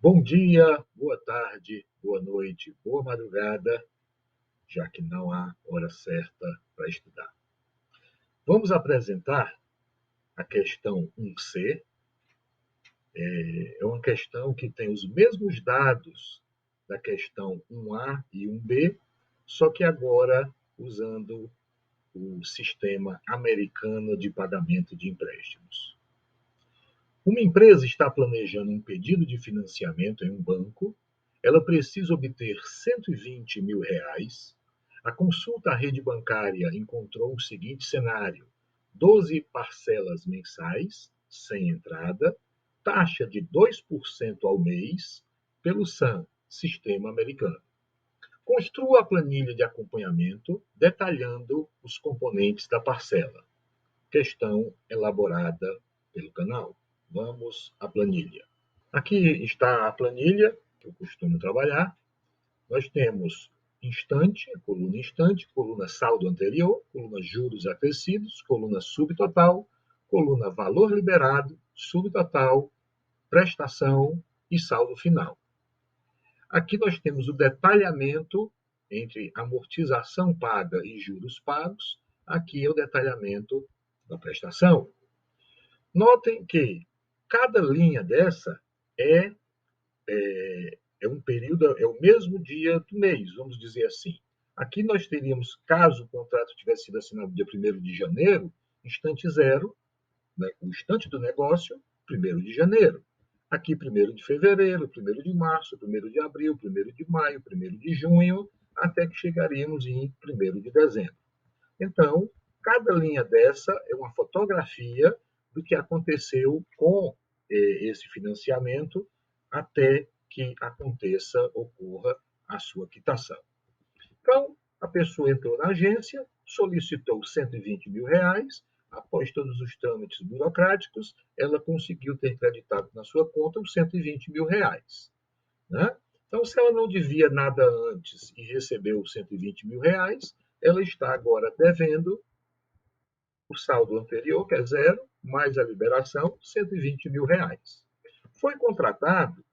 Bom dia, boa tarde, boa noite, boa madrugada, já que não há hora certa para estudar. Vamos apresentar a questão 1C. É uma questão que tem os mesmos dados da questão 1A e 1B, só que agora usando o sistema americano de pagamento de empréstimos. Uma empresa está planejando um pedido de financiamento em um banco. Ela precisa obter R$ 120.000. A consulta à rede bancária encontrou o seguinte cenário: 12 parcelas mensais, sem entrada, taxa de 2% ao mês, pelo SAM, Sistema Americano. Construa a planilha de acompanhamento detalhando os componentes da parcela. Questão elaborada pelo canal. Vamos à planilha. Aqui está a planilha que eu costumo trabalhar. Nós temos instante, coluna saldo anterior, coluna juros acrescidos, coluna subtotal, coluna valor liberado, subtotal, prestação e saldo final. Aqui nós temos o detalhamento entre amortização paga e juros pagos. Aqui é o detalhamento da prestação. Notem que cada linha dessa é, é um período, é o mesmo dia do mês, vamos dizer assim. Aqui nós teríamos, caso o contrato tivesse sido assinado dia 1º de janeiro, instante zero, né, o instante do negócio, 1º de janeiro. Aqui, 1º de fevereiro, 1º de março, 1º de abril, 1º de maio, 1º de junho, até que chegaríamos em 1º de dezembro. Então, cada linha dessa é uma fotografia do que aconteceu com esse financiamento até que ocorra a sua quitação. Então, a pessoa entrou na agência, solicitou R$ 120.000. Após todos os trâmites burocráticos, ela conseguiu ter creditado na sua conta os R$ 120.000. Né? Então, se ela não devia nada antes e recebeu os R$ 120.000, ela está agora devendo o saldo anterior, que é zero, mais a liberação, R$ 120.000. Foi contratado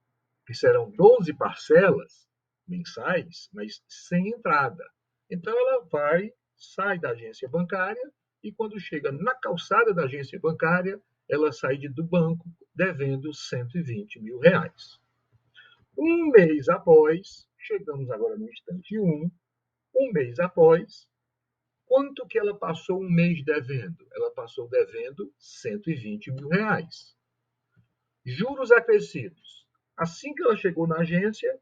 que serão 12 parcelas mensais, mas sem entrada. Então, ela sai da agência bancária e, quando chega na calçada da agência bancária, ela sai do banco devendo R$ 120.000. Um mês após, chegamos agora no instante 1, um mês após, quanto que ela passou um mês devendo? Ela passou devendo R$ 120.000. Juros acrescidos. Assim que ela chegou na agência,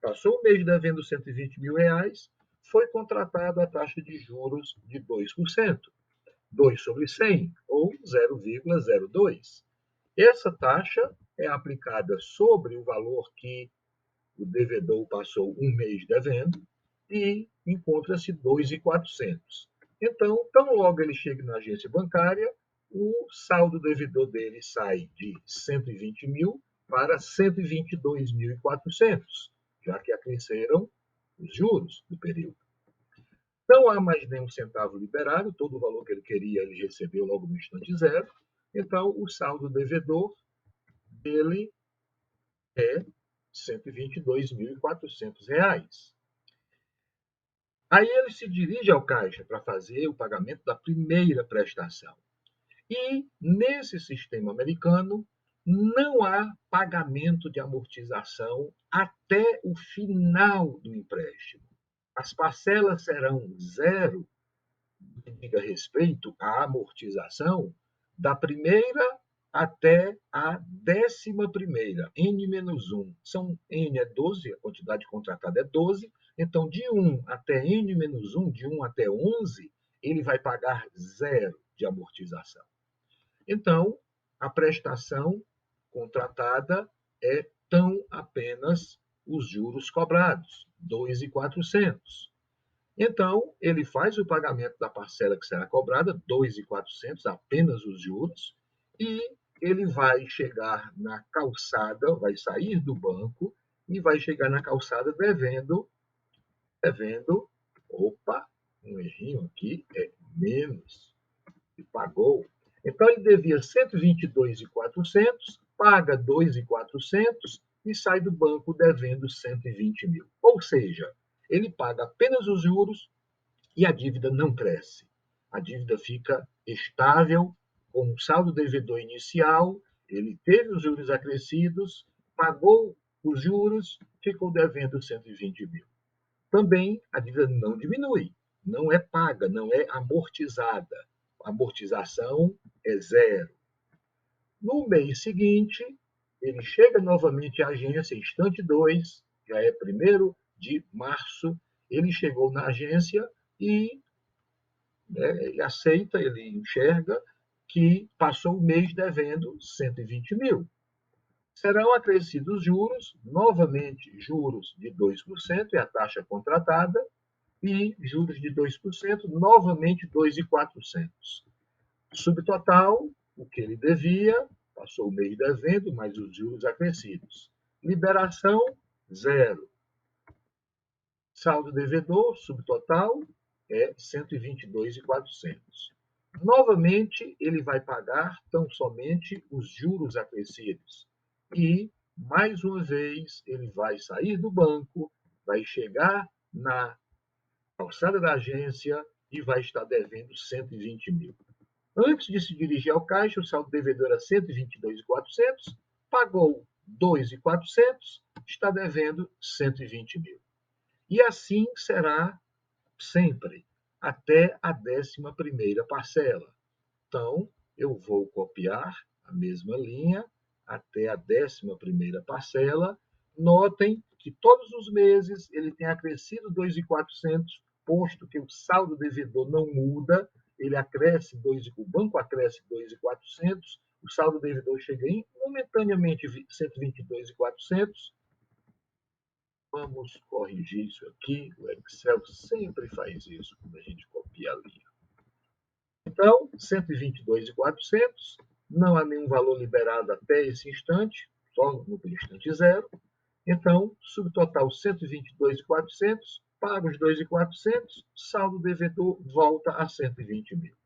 passou um mês devendo R$ 120.000, foi contratado a taxa de juros de 2%, 2 sobre 100, ou 0,02. Essa taxa é aplicada sobre o valor que o devedor passou um mês devendo e encontra-se 2.400. Então, tão logo ele chega na agência bancária, o saldo devedor dele sai de 120.000 para 122.400, já que acresceram os juros do período. Não há mais nenhum centavo liberado, todo o valor que ele queria ele recebeu logo no instante zero. Então, o saldo devedor dele é R$ 122.400. Aí ele se dirige ao caixa para fazer o pagamento da primeira prestação. E, nesse sistema americano, não há pagamento de amortização até o final do empréstimo. As parcelas serão zero, que diga respeito à amortização, da primeira até a 11ª, N-1. N é 12, a quantidade contratada é 12, então de 1 até N-1, de 1 até 11, ele vai pagar zero de amortização. Então, a prestação contratada é tão apenas os juros cobrados, 2.400. Então, ele faz o pagamento da parcela que será cobrada, 2.400, apenas os juros, e ele vai chegar na calçada, vai sair do banco e vai chegar na calçada devendo, opa, um errinho aqui, é menos, e pagou. Então, ele devia 122.400, paga 2.400, e sai do banco devendo 120 mil. Ou seja, ele paga apenas os juros e a dívida não cresce. A dívida fica estável, com um saldo devedor inicial, ele teve os juros acrescidos, pagou os juros, ficou devendo 120 mil. Também a dívida não diminui, não é paga, não é amortizada. A amortização é zero. No mês seguinte, ele chega novamente à agência, instante 2, já é 1º de março, ele chegou na agência e ele aceita, ele enxerga que passou o mês devendo 120 mil. Serão acrescidos juros, novamente juros de 2%, é a taxa contratada, e juros de 2%, novamente 2.400. Subtotal, o que ele devia, passou o mês devendo, mais os juros acrescidos. Liberação, zero. Saldo devedor, subtotal, é 122.400. Novamente, ele vai pagar tão somente os juros acrescidos. E, mais uma vez, ele vai sair do banco, vai chegar na alçada da agência e vai estar devendo 120 mil. Antes de se dirigir ao caixa, o saldo devedor era 122.400, pagou 2.400, está devendo 120 mil. E assim será sempre, até a 11ª parcela. Então, eu vou copiar a mesma linha até a 11ª parcela. Notem que todos os meses ele tem acrescido 2.400, posto que o saldo devedor não muda, ele acresce o banco acresce 2.400, o saldo devedor chega em momentaneamente 122.400. Vamos corrigir isso aqui. O Excel sempre faz isso quando a gente copia a linha. Então, 122.400, não há nenhum valor liberado até esse instante, só no instante zero. Então, subtotal 122.400, paga os 2.400, saldo devedor volta a 120 mil.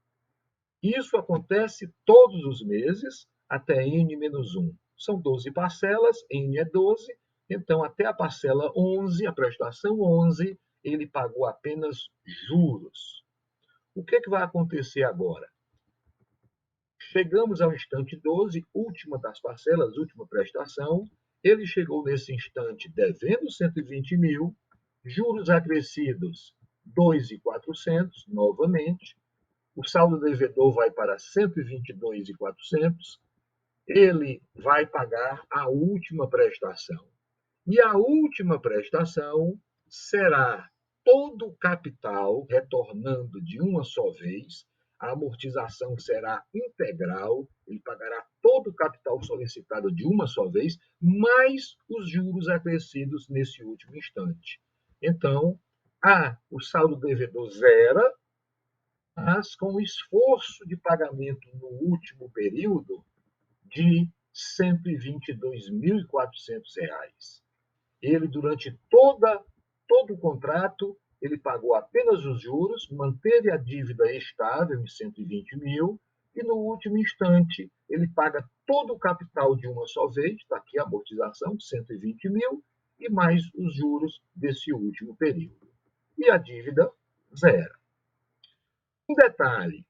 Isso acontece todos os meses até N-1. São 12 parcelas, N é 12, então até a parcela 11, a prestação 11, ele pagou apenas juros. O que vai acontecer agora? Chegamos ao instante 12, última das parcelas, última prestação. Ele chegou nesse instante devendo 120 mil, juros acrescidos 2.400, novamente. O saldo devedor vai para 122.400. Ele vai pagar a última prestação. E a última prestação será todo o capital retornando de uma só vez. A amortização será integral, ele pagará todo o capital solicitado de uma só vez, mais os juros acrescidos nesse último instante. Então, o saldo devedor zera, mas com esforço de pagamento no último período de R$ 122.400. Ele, durante todo o contrato, ele pagou apenas os juros, manteve a dívida estável em 120 mil, e no último instante ele paga todo o capital de uma só vez, está aqui a amortização, 120 mil, e mais os juros desse último período. E a dívida zero. Um detalhe,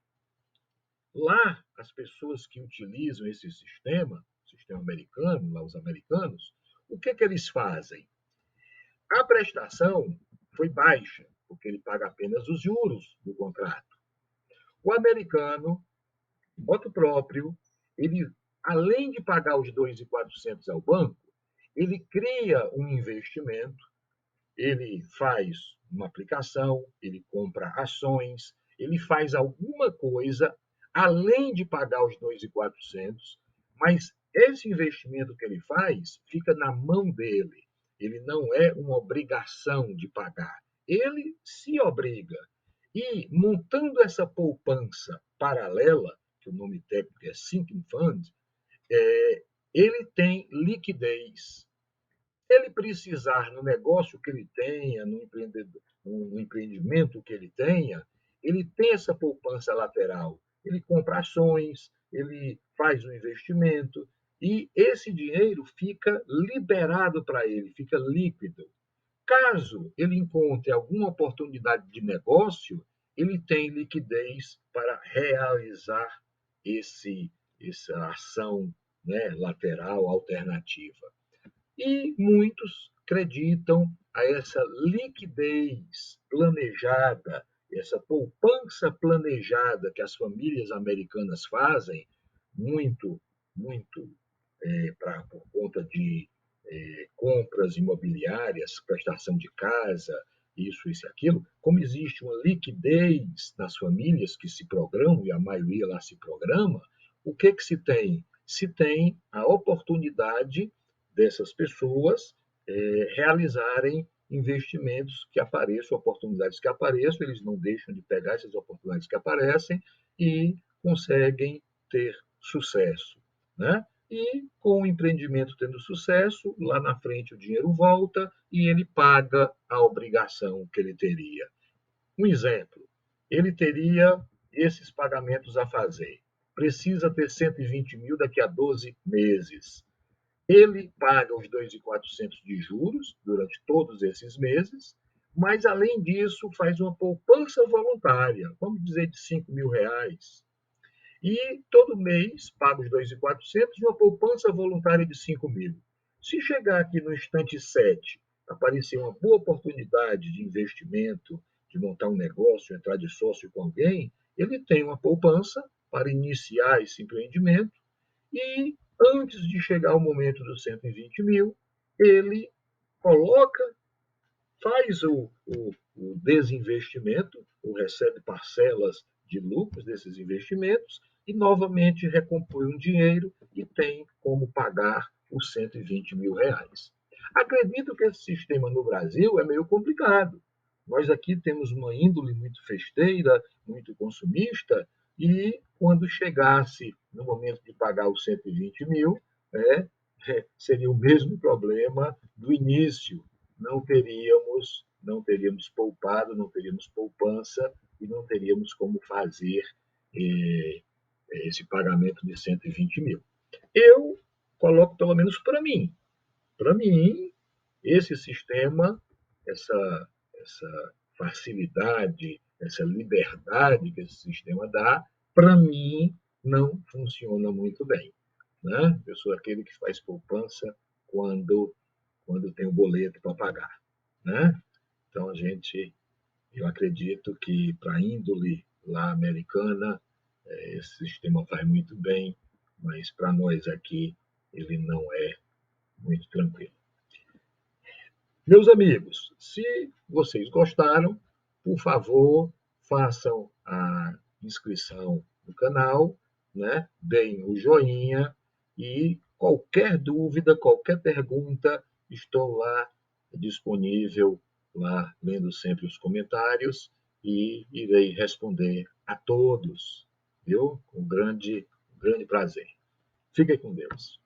lá as pessoas que utilizam esse sistema americano, lá os americanos, o que eles fazem? A prestação foi baixa, porque ele paga apenas os juros do contrato. O americano, moto próprio, ele, além de pagar os 2.400 ao banco, ele cria um investimento, ele faz uma aplicação, ele compra ações, ele faz alguma coisa além de pagar os 2.400, mas esse investimento que ele faz fica na mão dele. Ele não é uma obrigação de pagar. Ele se obriga. E montando essa poupança paralela, que o nome técnico é Sinking Fund, ele tem liquidez. Se ele precisar no negócio que ele tenha, no empreendimento que ele tem essa poupança lateral. Ele compra ações, ele faz um investimento, e esse dinheiro fica liberado para ele, fica líquido. Caso ele encontre alguma oportunidade de negócio, ele tem liquidez para realizar essa ação, né, lateral alternativa. E muitos acreditam a essa liquidez planejada, essa poupança planejada que as famílias americanas fazem, muito, muito por conta de compras imobiliárias, prestação de casa, isso e aquilo, como existe uma liquidez nas famílias que se programam, e a maioria lá se programa, o que se tem? Se tem a oportunidade dessas pessoas realizarem investimentos que apareçam, oportunidades que apareçam, eles não deixam de pegar essas oportunidades que aparecem e conseguem ter sucesso, né? E com o empreendimento tendo sucesso, lá na frente o dinheiro volta e ele paga a obrigação que ele teria. Um exemplo, ele teria esses pagamentos a fazer. Precisa ter 120 mil daqui a 12 meses. Ele paga os 2.400 de juros durante todos esses meses, mas, além disso, faz uma poupança voluntária, vamos dizer, de 5 mil reais. E todo mês paga os 2.400 e uma poupança voluntária de 5 mil. Se chegar aqui no instante 7, aparecer uma boa oportunidade de investimento, de montar um negócio, entrar de sócio com alguém, ele tem uma poupança para iniciar esse empreendimento e, antes de chegar o momento dos 120 mil, ele coloca, faz o desinvestimento, ou recebe parcelas de lucros desses investimentos, e novamente recompõe um dinheiro e tem como pagar os 120 mil reais. Acredito que esse sistema no Brasil é meio complicado. Nós aqui temos uma índole muito festeira, muito consumista, e quando chegasse no momento de pagar os 120 mil, é, seria o mesmo problema do início. Não teríamos poupado, não teríamos poupança e não teríamos como fazer eh, esse pagamento de 120 mil. Eu coloco, pelo menos para mim, esse sistema, essa facilidade, essa liberdade que esse sistema dá, para mim, não funciona muito bem. Né? Eu sou aquele que faz poupança quando tem o boleto para pagar. Né? Então, eu acredito que para a índole lá americana, esse sistema faz muito bem, mas para nós aqui ele não é muito tranquilo. Meus amigos, se vocês gostaram, por favor, façam a inscrição no canal, né? Deem o joinha e qualquer dúvida, qualquer pergunta, estou lá disponível, lá lendo sempre os comentários e irei responder a todos, viu? Com grande prazer. Fiquem com Deus.